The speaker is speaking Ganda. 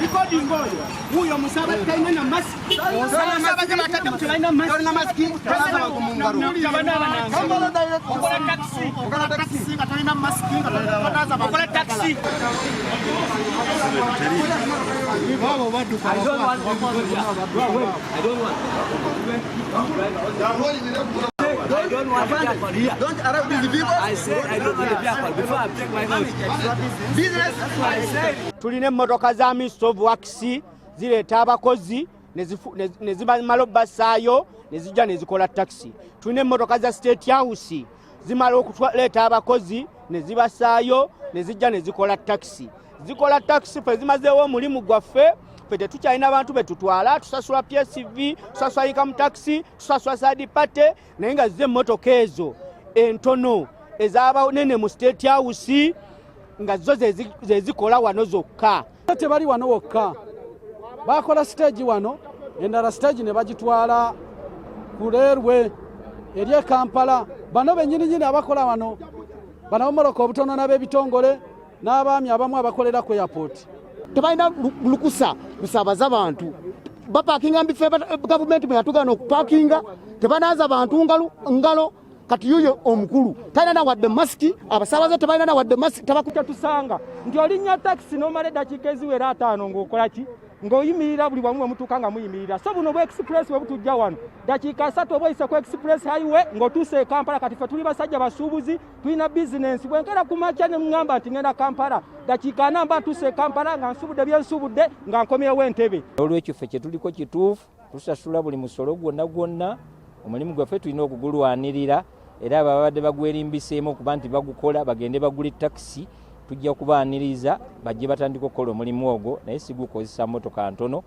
recording boy. Huyo musaba kaina na mask. Musaba kama tata mtulaina mask. Na mask. Kaza kumungaro. Kambala direct. Okola taxi. Okola taxi. Katulina mask. Kataza okola taxi. I don't want to don't arrive these people. I said I don't want to be before I take my vote. Business. That's what I said. Tuline emmotoka za Ministry of Works zireeta abakozi ne zimala obbasaayo ne zijja ne zikola taxi. Tuline emmotoka za State House zimala okuleeta abakozi ne zibasaayo ne zijja ne zikola taxi. Zikola taxi fe zimazeewo omulimu gwaffe. Fete tukyalina abantu betutwala tusasula PSV tusasula income taxi tusasula third party naye nga zize emmotoka ezo entono ezaba nene mu State House nga zo zezikola wano zokka. Tebali wano wokka bakola stage wano endala stage ne bagitwala ku railway eri e Kampala. Bano bennyini abakola wano banamumoloka obutono n'ab'ebitongole n'abaami abamu abakolera ku airport. Tebalina lukusa kusabaza abantu bapakinga mbife government bwe yatugana okupakinga tebanaza abantu ngalo kati yuyo omukulu talina wadde maski abasabaze tebalina wadde maski tabakuta tusanga nti olinya taxi nomale dakika eziwera 5 ng'okola ki ng'oyimirira buli wamu mutuuka nga muyimirira. So buno bwe express bwe butujja wano dakika 3 obweyise ku express highway ng'otuuse Kampala. Kati ffe tuli basajja basuubuzi tulina business bwenkera ku makya ne mungamba nti ngenda Kampala dakika 4 mba ntuuse Kampala nga nsubudde bye nsubudde nga nkomyewo entebe. Olwekyo ffe kye tuliko kituufu tusasula buli musolo gwonna omulimu gwaffe tulina okugulwanirira era babadde bagwerimbiseemu okuba nti bagukola bagende bagula taxi tujja kubaaniriza bajje batandika okukola omulimu ogwo naye si gukozesa mmotoka ntono.